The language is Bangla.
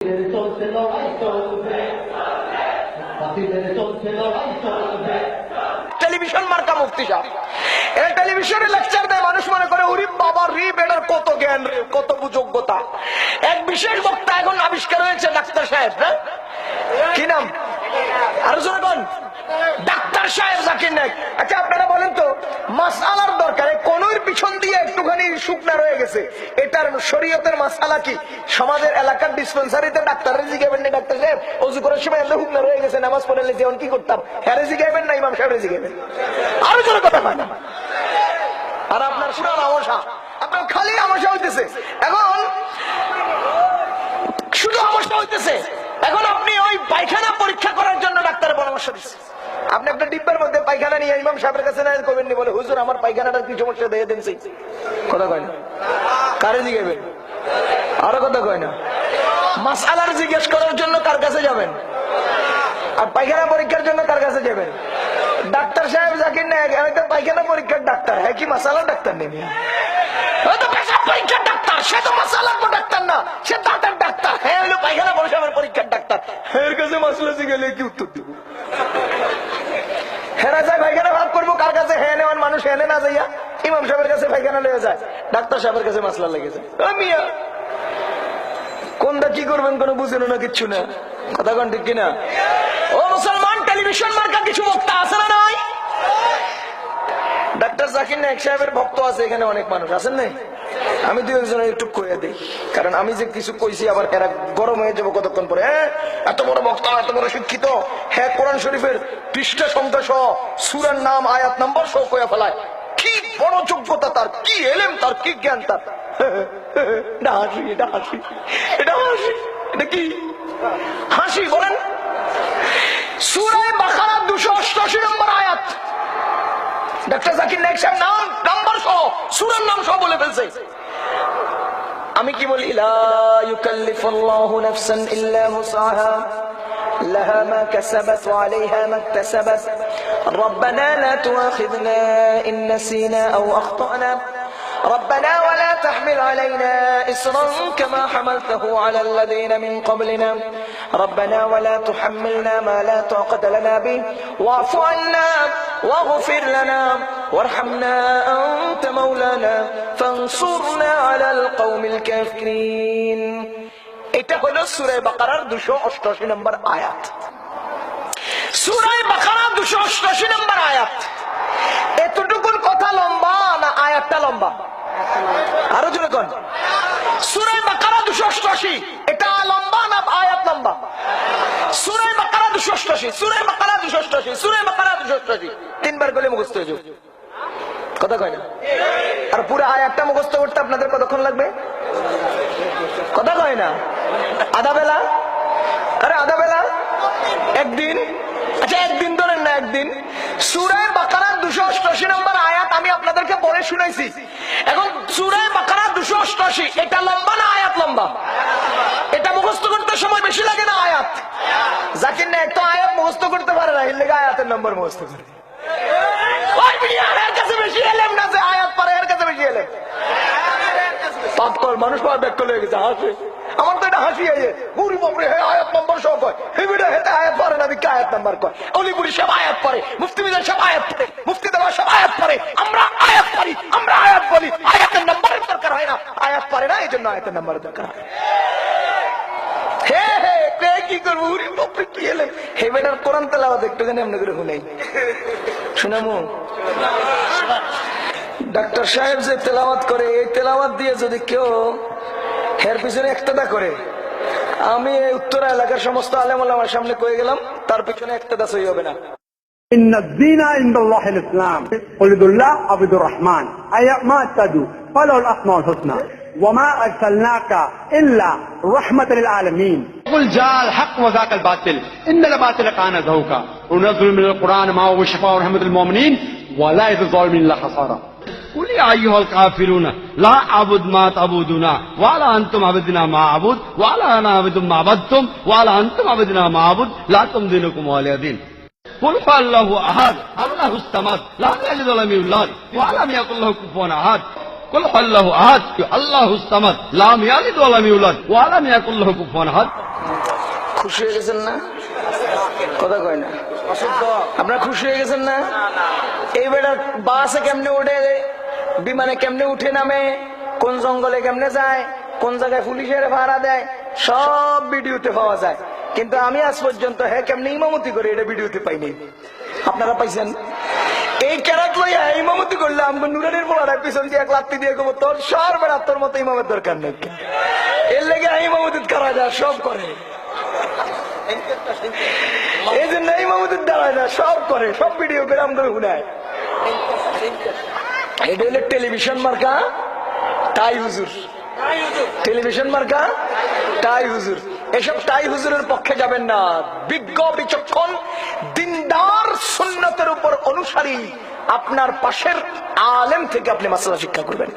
চলছে লড়াই চলবে, বাতিলের চলছে লড়াই চলবে। টেলিভিশন মার্কা মুফতি সাহেব এই টেলিভিশনে লেকচার দেয়, মানুষ মনে করে ওরে বাবা রি বেটার কত জ্ঞান রে, কত যোগ্যতা। এক বিশেষ বক্তা এখন আবিষ্কার হয়েছে ডাক্তার সাহেব, না কি নাম আরো জোরে বল, ডাক্তার সাহেব জাকির নায়েক। আচ্ছা আপনারা বলেন তো, মাসআলার দরকারে কোনর পিছন দিয়ে একটুখানি শুকনা রয়ে গেছে, এটার শরীয়তের মাসআলা কি? সমাজের এলাকার ডিসপেন্সারিতে ডাক্তারের জিজ্ঞাবেন না, ডাক্তার সাহেব ওযু করার সময় এত শুকনা রয়ে গেছে, নামাজ পড়লে যেমন কি করতাম, হ্যাঁ জিজ্ঞাবেন না, ইমাম সাহেব জিজ্ঞাবেন। আরো জোরে কথা হয় না। আর আপনার পুরো আমসা, আপনার খালি আমসা হইতেছে, এখন শুধু আমসা হইতেছে। এখন আপনি ওই পায়খানা পরীক্ষা করার জন্য ডাক্তারের পরামর্শ দিচ্ছে, আপনি আপনার ডিব্বার মধ্যে পায়খানা নিয়ে ইমাম সাহেবের কাছে না করবেন নি, বলে হুজুর আমার পায়খানাটার কি সমস্যা দিয়ে দেন, সেই কথা কয় না, কারে জিজ্ঞাবেন? আরো কথা কয় না। মাসআলার জিজ্ঞেস করার জন্য কার কাছে যাবেন? আর পায়খানা পরীক্ষার জন্য কার কাছে যাবেন? ডাক্তার সাহেব জাকির নায়েক হয়তো পায়খানা পরীক্ষার ডাক্তার, হ্যাঁ কি মাসআলার ডাক্তার নেই? হয়তো পেশাব পরীক্ষার ডাক্তার, সে তো মাসআলার ডাক্তার না, সে দাঁতের ডাক্তার। হ্যাঁ হলো পায়খানা পরীক্ষার ডাক্তার, এর কাছে মাসআলা জিজ্ঞেলে কি উত্তর দেব? হেরা যায় পায়খানা ভাগ করবো কার কাছে? হ্যাঁ নেওয়ার মানুষ হেনে না যাইয়া ইমাম সাহেবের কাছে পায়খানা লেগে যায়, ডাক্তার সাহেবের কাছে মাসলা লেগে যায়। মিয়া কোনটা কি করবেন কোনো বুঝেন না, কিচ্ছু না, কথা কোন ঠিক কিনা? ও মুসলমান, টেলিভিশন মার্কা কিছু বক্তা আছে না নাই? ডাক্তার জাকির নায়েক সাহেবের ভক্ত আছে এখানে, অনেক মানুষ আছেন নাই? আমি দুই একজনের একটু কয়ে দিই, কারণ আমি যে কিছু কইছি আবার এরা গরম হয়ে যাবো কতক্ষণ পরে। হ্যাঁ এত বড় বক্তা, এত বড় শিক্ষিত, হ্যাঁ কোরআন শরীফের পৃষ্ঠা সংখ্যা সহ, সূরার নাম আয়াত নাম্বার সহ কয়ে ফেলায়। কি বড় যোগ্যতা তার, কি এলেম তার, কি জ্ঞান তার। এটা হাসি, এটা হাসি, এটা হাসি, এটা কি হাসি বলেন? সূরা বাকারা 288 নম্বর আয়াত, ডাক্তার জাকির নায়েক সাহেব নাম নাম্বার সহ সূরার নাম সহ বলে ফেলছে। আমি কি বলি? লা ইউকাল্লিফুল্লাহু নাফসান ইল্লা উসআহা লাহা মা কাসাবাত ওয়া আলাইহা মা ইকতাসাবাত রব্বানা লা তুআখিযনা ইন নাসিনা আও আখতানা ربنا ولا تحمل علينا إصرا كما حملته على الذين من قبلنا ربنا ولا تحملنا ما لا طاقة لنا به واعف عنا واغفر لنا وارحمنا أنت مولانا فانصرنا على القوم الكافرين। এটা হলো সূরা বাকারার 288 নম্বর আয়াত। সূরা বাকারা 288 নম্বর আয়াত। এতটুকুন কথা লম্বা না আয়াতটা লম্বা? আরো জোরে কোন? সূরা বাকারা 288 এটা লম্বা না আয়াত লম্বা? সূরা বাকারা 288, সূরা বাকারা 288, সূরা বাকারা 288 তিনবার বলে মুখস্থ হয়ে যাবে, কথা কয় না? আর পুরো আয়াতটা মুখস্থ করতে আপনাদের কতক্ষণ লাগবে? কথা কয় না? আধা বেলা? আরে আধা বেলা? একদিন? আচ্ছা একদিন ধরেন না, একদিন। সূরা বাকারার 288 নম্বর আয়াত আমি আপনাদেরকে পড়ে শুনাইছি। এখন সূরা বাকারা 288 এটা লম্বা না আয়াত লম্বা? এটা মুখস্থ করতে সময় বেশি লাগে না আয়াত? জাকির নায়েক তো আয়াত মুখস্থ করতে পারে না, এর লেগে আয়াতের নম্বর মুখস্থ করে। ওই মিয়া এর কাছে বেশি এলেম না, যে আয়াত পড়ে এর কাছে বেশি এলেম। পাগল মানুষ পাওয়া ব্যাক হয়ে গেছে, হাসে। আমার তো এটা হাসি আইয়ে, গুরি বাপরে হে আয়াত নম্বর সব কয়, হে বেটা হেতে আয়াত পড়ে না, দিকে আয়াত নাম্বার কয়। অলিপুরি সব আয়াত পড়ে, মুফতি মিজান সব আয়াত পড়ে, মুফতি দেওয়া সব আয়াত পড়ে, আমরা আয়াত পড়ি, আমরা আয়াত বলি, আয়াতের নাম্বারের দরকার হয় না, আয়াত পড়ে না এই জন্য আয়াতের নাম্বারের দরকার হয়। হে হে কে কি করবো, গুরি বাপরে কি এলেন, হে বেটার কোরআন তেলাওয়াত একটুখানি এমনি করে শুনাই, শুনামু। ডাক্তার সাহেব যে তেলাওয়াত করে, এই তেলাওয়াত দিয়ে যদি কেউ এর পিছনে একটাদা করে, আমি এই উত্তরা এলাকার সমস্ত আলেম ওলামার সামনে কয়ে গেলাম, তার পিছনে একটাদা সই হবে না। إن الدين عند الله الإسلام قل ادعوا الله أو ادعوا الرحمن أيما تدعوا فله الأسماء الحسنى وما أرسلناك إلا رحمة للعالمين قل جاء الحق وذاك الباطل إن الباطل كان زهوقا ونزل من القرآن ما هو شفاء ورحمة للمؤمنين ولا يزيد الظالمين إلا خسارا قل يا أيها الكافرون لا أعبد ما تعبدون ولا أنتم عبدنا ما أعبد ولا أنا عبد ما عبدتم ولا أنتم عبدنا ما أعبد لا دينكم ولي دين قل هو الله أحد الله الصمد لم يلد ولم يولد ولم يكن له كفوا أحد কুল হুয়াল্লাহু আহাদ, আল্লাহুস সামাদ, লাম ইয়ালিদ ওয়া লাম ইউলাদ ওয়া লাম ইয়াকুল লাহু কুফুয়ান আহাদ। খুশি হয়ে গেছেন না? কথা কয় না। আপনারা খুশি হয়ে গেছেন না? এই বেটার বাসে কেমনে উঠে, বিমানে কেমনে উঠে নামে, কোন জঙ্গলে কেমনে যায়, কোন জায়গায় পুলিশের ভাড়া দেয়, সব ভিডিওতে পাওয়া যায়। কিন্তু আমি আজ পর্যন্ত হ্যাঁ কেমনে ইমামতি করে এটা ভিডিওতে পাইনি। আপনারা পাইছেন? এই ক্যারাত লইয়া ইমামতি করলে আমি নুরানের বলার পিছন দিয়ে এক লাত্তি দিয়ে কবো তোর সর বেড়া, তোর মতো ইমামের দরকার নেই। এর লেগে ইমামতি করা যায়, সব করে। এই জন্য ইমামতি দাঁড়ায় না, সব করে, সব ভিডিও করে আমাদের শুনায়। এটা হলো টেলিভিশন মার্কা টাই হুজুর, টেলিভিশন মার্কা টাই হুজুর। এসব টাই হুজুরের পক্ষে যাবেন না। বিজ্ঞ বিচক্ষণ দিনদার সুন্নতের উপর অনুসারী আপনার পাশের আলেম থেকে আপনি মাসআলা শিক্ষা করবেন।